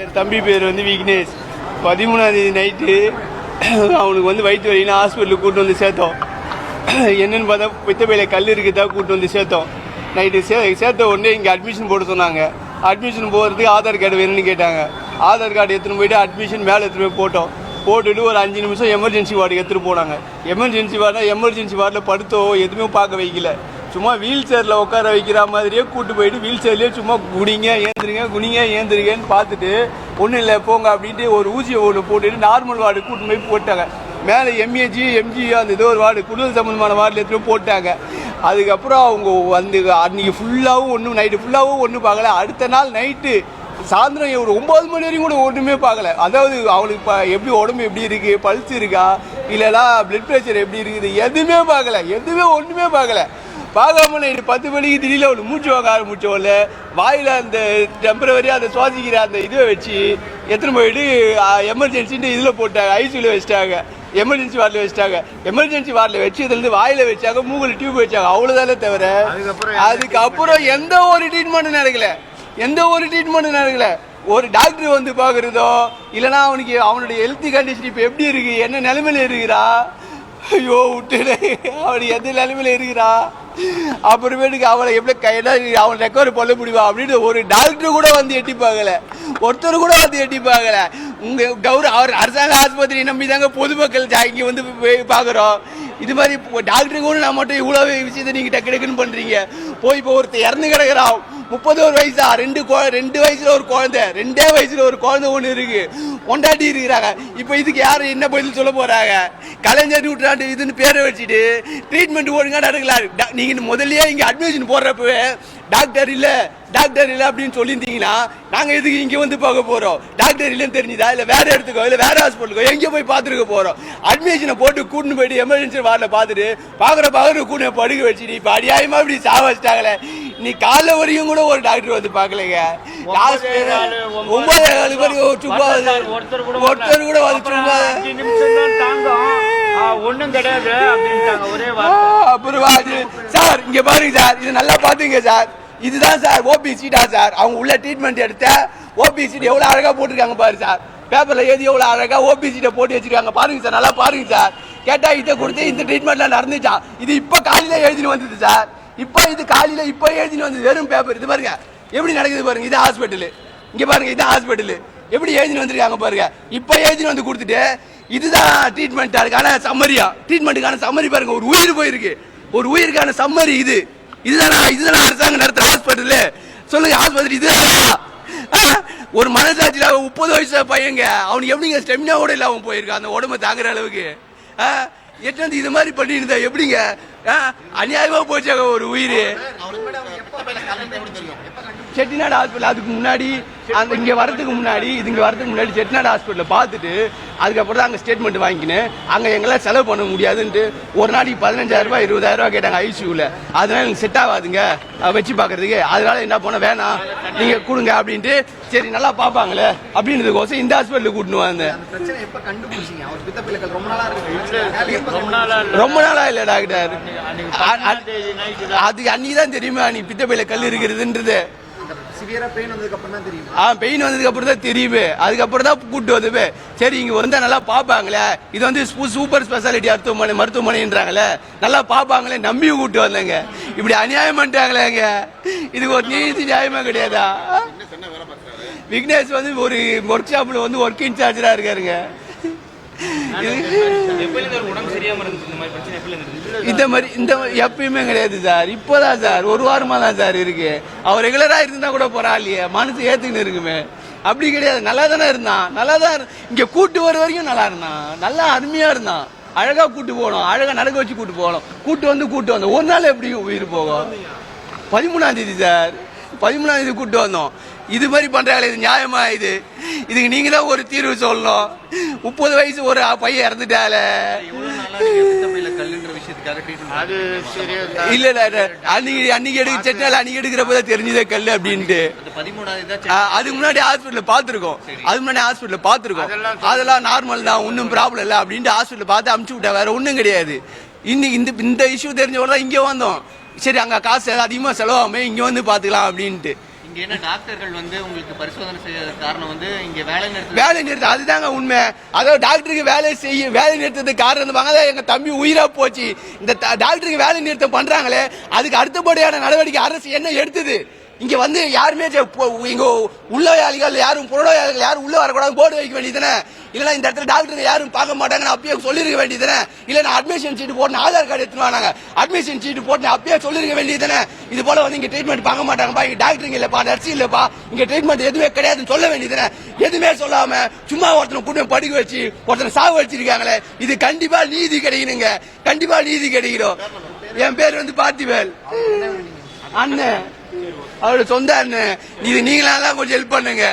என் தம்பி பேர் வந்து விக்னேஷ். 13ஆம் தேதி நைட்டு அவனுக்கு வந்து வயிற்று வலின்னு ஹாஸ்பிட்டலுக்கு கூப்பிட்டு வந்து சேர்த்தோம். என்னென்னு பார்த்தா பித்தப்பையில் கல் இருக்குதா கூப்பிட்டு வந்து சேர்த்தோம். நைட்டு சேர்த்த உடனே இங்கே அட்மிஷன் போட சொன்னாங்க. அட்மிஷன் போகிறதுக்கு ஆதார் கார்டு வேணும்னு கேட்டாங்க. ஆதார் கார்டு எடுத்துகிட்டு போயிட்டு அட்மிஷன் மேலே எடுத்துகிட்டு போய் போட்டோம். போட்டுட்டு ஒரு 5 நிமிஷம் எமர்ஜென்சி வார்டுக்கு எடுத்துகிட்டு போனாங்க. எமர்ஜென்சி வார்டில் படுத்தோ எதுவுமே பார்க்க வைக்கல. சும்மா வீல் சேரில் உட்கார வைக்கிற மாதிரியே கூப்பிட்டு போயிட்டு வீல் சேர்லேயே சும்மா குனிங்க ஏந்திருங்கன்னு பார்த்துட்டு ஒன்றும் இல்லை போங்க அப்படின்ட்டு ஒரு ஊசியை ஒன்று போட்டுட்டு நார்மல் வார்டு கூட்டு போய் போட்டாங்க. மேலே எம்ஜி அந்த ஏதோ ஒரு வார்டு குடும்பல் சம்மந்தமான வார்டில் எடுத்துகிட்டு போட்டாங்க. அதுக்கப்புறம் அவங்க வந்து அன்றைக்கி ஃபுல்லாகவும் நைட்டு ஃபுல்லாகவும் ஒன்றும் பார்க்கல. அடுத்த நாள் நைட்டு சாயந்தரம் ஒரு 9 மணி வரைக்கும் கூட ஒன்றுமே பார்க்கல. அதாவது அவளுக்கு இப்போ எப்படி உடம்பு எப்படி இருக்குது, பல்ஸ் இருக்கா இல்லைனா பிளட் ப்ரெஷர் எப்படி இருக்குது எதுவுமே பார்க்கல. ஒன்றுமே பார்க்காம நைட்டு 10 மணிக்கு திடீர்னு அவளுக்கு மூச்சு வாங்க ஆரம்பிச்சோல்ல. வாயில் அந்த டெம்பரவரியாக அந்த சுவாசிக்கிற அந்த இதை வச்சு எடுத்துன்னு போயிட்டு எமர்ஜென்சின்ட்டு இதில் போட்டாங்க. ஐசியூவில் வச்சுட்டாங்க. எமர்ஜென்சி வார்டில் வச்சதுலேருந்து வாயில் வச்சாங்க, மூக்கில் டியூப் வச்சாங்க. அவ்வளோதானே தவிர அதுக்கப்புறம் எந்த ஒரு ட்ரீட்மெண்ட்டும் நடக்கல. ஒரு டாக்டர் வந்து பார்க்குறதோ இல்லைனா அவனுடைய ஹெல்த் கண்டிஷன் இப்போ எப்படி இருக்குது, என்ன நிலைமையில இருக்கிறா, ஐயோ விட்டுடு அவனுக்கு எந்த நிலைமையில இருக்கிறா, அப்புறமேட்டுக்கு அவளை எப்படி அவன் ரெக்கவர் பண்ண முடியுமா அப்படின்னு ஒரு டாக்டர் கூட வந்து எட்டி பார்க்கல. ஒருத்தர் கூட வந்து எட்டி பார்க்கல. அவர் அரசாங்க ஆஸ்பத்திரி நம்பி தாங்க பொதுமக்கள் இங்கே வந்து பார்க்குறோம். இது மாதிரி டாக்டருக்கு கூட நான் மட்டும் இவ்வளோ விஷயத்தை நீங்கள் டக்குன்னு பண்ணுறீங்க. போய் இப்போ ஒருத்தர் இறந்து கிடக்குறான். 31 வயசா, 2 வயசுல ஒரு குழந்தை, 2 வயசுல ஒரு குழந்தை ஒன்று இருக்கு, கொண்டாடி இருக்கிறாங்க. இப்போ இதுக்கு யாரும் என்ன பதில் சொல்ல போறாங்க? கலைஞர் நூற்றாண்டு இதுன்னு பேரை வச்சுட்டு ட்ரீட்மெண்ட் ஒழுங்கா நடக்கலாம். நீங்க முதல்லயே இங்க அட்மிஷன் போடுறப்பவே டாக்டர் இல்லை அப்படின்னு சொல்லியிருந்தீங்கன்னா நாங்கள் எதுக்கு இங்கே வந்து பார்க்க போகிறோம்? டாக்டர் இல்லைன்னு தெரிஞ்சுதா, இல்லை வேற இடத்துக்கோ இல்லை வேற ஹாஸ்பிட்டலுக்கோ எங்கே போய் பார்த்துருக்க போகிறோம்? அட்மிஷனை போட்டு கூட்டின்னு போயிட்டு எமர்ஜென்சி வார்டில் பார்த்துட்டு பார்க்குற கூட்டின படுக்க வச்சுட்டு இப்போ அநியாயமாக இப்படி சாவச்சிட்டாங்களே. நீ காலைல வரையும் கூட ஒரு டாக்டர் வந்து பார்க்கலைங்க. 9 வரைக்கும் சும்மா ஒருத்தர் கூட வந்து சும்மா ஒன்றும் கிடையாது. அப்புறம் சார் இங்கே பாருங்க சார், இது நல்லா பார்த்துங்க சார். இதுதான் சார் ஓபி சீட்டா சார். அவங்க உள்ள ட்ரீட்மெண்ட் எடுத்த ஓபி சீட் எவ்வளோ அழகாக போட்டிருக்காங்க பாரு சார். பேப்பரில் எழுதி எவ்வளோ அழகாக ஓபி சீட்டை போட்டு வச்சிருக்காங்க பாருங்க சார். நல்லா பாருங்க சார். கேட்டால் இதை கொடுத்து இந்த ட்ரீட்மெண்ட்லாம் நடந்துச்சா? இது இப்போ காலையில் எழுதினு வந்தது சார். இது காலையில் இப்போ எழுதினு வந்தது வெறும் பேப்பர். இது பாருங்க எப்படி நடக்குது பாருங்க. இது ஹாஸ்பிட்டலு. இங்கே பாருங்க இது ஹாஸ்பிட்டலு எப்படி எழுதினு வந்திருக்காங்க பாருங்க. இப்போ எழுதினு வந்து கொடுத்துட்டு இதுதான் ட்ரீட்மெண்ட்டுக்கான சம்மரி பாருங்க. ஒரு உயிர் போயிருக்கு, ஒரு உயிருக்கான சம்மரி இது. இதுதானா அரசாங்கம் நடத்துற ஹாஸ்பிட்டல்? சொல்லுங்க, ஆஸ்பத்திரி இதுதான். ஒரு மனசாட்சியில 30 வயசு பையங்க அவனுக்கு எப்படிங்க ஸ்டெமினா கூட இல்லை அவன் போயிருக்கான் அந்த உடம்பை தாங்குற அளவுக்கு. எட்டு இது மாதிரி பண்ணி இருந்தா எப்படிங்க? அநியாயமா போச்சாங்க ஒரு உயிர். செட்டிநாடு ஹாஸ்பிட்டல் அதுக்கு முன்னாடி இங்கே வரதுக்கு முன்னாடி செட்டிநாடு ஹாஸ்பிட்டலில் பார்த்துட்டு அதுக்கப்புறம் தான் அங்கே ஸ்டேட்மெண்ட் வாங்கிக்கினேன். அங்கே எங்களால் செலவு பண்ண முடியாதுன்ட்டு ஒரு நாளைக்கு 15,000 ரூபாய் 20,000 ரூபாய் கேட்டாங்க ஐசியூவில். அதனால எனக்கு செட் ஆகாதுங்க வச்சு பார்க்கறதுக்கு. அதனால என்ன பண்ண வேணாம் நீங்கள் கொடுங்க அப்படின்ட்டு. சரி நல்லா பார்ப்பாங்களே அப்படின்றதுக்கோசம் இந்த ஹாஸ்பிட்டலுக்கு கூட்டின்னு வந்தேன். ரொம்ப நாளா இல்லை டாக்டர். அதுக்கு அன்னைக்கு தான் தெரியுமா நீ பித்தப்பையில கல் இருக்கிறதுன்றது. பெயின் வந்ததுக்கு அப்புறம் தான் தெரியுமே. அதுக்கப்புறம் தான் கூப்பிட்டு வந்து சரி இங்க வந்தா நல்லா பாப்பாங்களே, இது வந்து சூப்பர் ஸ்பெஷாலிட்டி மருத்துவமனைன்றாங்களே, நல்லா பாப்பாங்களே நம்பி கூப்பிட்டு வந்தாங்க. இப்படி அநியாயம் பண்ணிட்டாங்களேங்க. இதுக்கு ஒரு நீதி நியாயமா கிடையாதா? விக்னேஷ் வந்து ஒரு ஒர்க் ஷாப்ல வந்து ஒர்க் இன்சார்ஜரா இருக்காருங்க. இந்த எப்பயுமே கிடையாது சார். இப்பதான் சார் ஒரு வாரமா தான் சார் இருக்கு. அவர் ரெகுலரா இருந்தா கூட போறாளியே மனசு ஏத்துக்கின்னு இருக்குமே. அப்படி கிடையாது. நல்லா தானே இருந்தான். இங்க கூட்டு வர வரைக்கும் நல்லா இருந்தான். நல்லா அருமையா இருந்தான். அழகா கூட்டு போகணும், அழகா நடக்க வச்சு கூட்டு போகணும். கூட்டு வந்து ஒரு நாள் எப்படி உயிர் போகும்? 13ஆம் தேதி சார், 13ஆம் தேதி கூட்டு வந்தோம். இது மாதிரி பண்றாங்களே, இது நியாயமா? இதுக்கு நீங்க தான் ஒரு தீர்வு சொல்லணும். 30 வயசு ஒரு பையன் இறந்துட்டால. இல்ல அன்னைக்கு எடுக்கிறப்பதான் தெரிஞ்சதே கல்லு அப்படின்ட்டு. அதுக்கு முன்னாடி ஹாஸ்பிட்டல் பாத்துருக்கோம். அதெல்லாம் நார்மல் தான், ஒன்னும் ப்ராப்ளம் இல்லை அப்படின்ட்டு ஹாஸ்பிட்டல் பார்த்து அமுச்சு விட்டா. வேற ஒன்றும் கிடையாது. இன்னைக்கு இந்த இஷ்யூ தெரிஞ்சவங்க தான் இங்கே வந்தோம். சரி அங்க காசு அதிகமா செலவாமே இங்க வந்து பாத்துக்கலாம் அப்படின்ட்டு. இங்க என்ன டாக்டர்கள் வந்து உங்களுக்கு பரிசோதனை செய்யாத காரணம் வந்து இங்க வேலை நிறுத்தம் அதுதாங்க உண்மை. அதாவது டாக்டருக்கு வேலை நிறுத்தத்துக்கு காரணம் எங்க தம்பி உயிரா போச்சு. இந்த டாக்டருக்கு வேலை நிறுத்தம் பண்றாங்களே அதுக்கு அடுத்தபடியான நடவடிக்கை அரசு என்ன எடுத்தது? இங்க வந்து யாருமே இங்க உள்ளவையாளிகள் யாரும் புறநோயாளிகள் யாரும் உள்ள வரக்கூடாது போர்டு வைக்க வேண்டியதுதானே? இல்லைன்னா இந்த இடத்துல டாக்டர் யாரும் பார்க்க மாட்டாங்க அப்பயே சொல்லிருக்க வேண்டியதுதானே? இல்ல நான் அட்மிஷன் சீட்டு போட்டு ஆதார் கார்டு எடுத்துட்டு வாங்க அட்மிஷன் சீட்டு போட்டு அப்பயே சொல்லிருக்க வேண்டியதுதானே? இது போல வந்து இங்க ட்ரீட்மெண்ட் பார்க்க மாட்டாங்கப்பா, இங்க டாக்டருங்க இல்லப்பா, நர்ஸ் இல்லப்பா, இங்க ட்ரீட்மெண்ட் எதுவுமே கிடையாதுன்னு சொல்ல வேண்டியதுதானே? எதுவுமே சொல்லாம சும்மா ஒருத்தனை கூட்டம் படிக்க வச்சு ஒருத்தனை சாவு வச்சிருக்காங்களே, இது கண்டிப்பா நீதி கிடைக்கணுங்க, கண்டிப்பா நீதி கிடைக்கணும். என் பேர் வந்து பார்த்திவேல் அண்ணன், அவரோட சொந்த அண்ணன். இது நீங்களாம் கொஞ்சம் ஹெல்ப் பண்ணுங்க.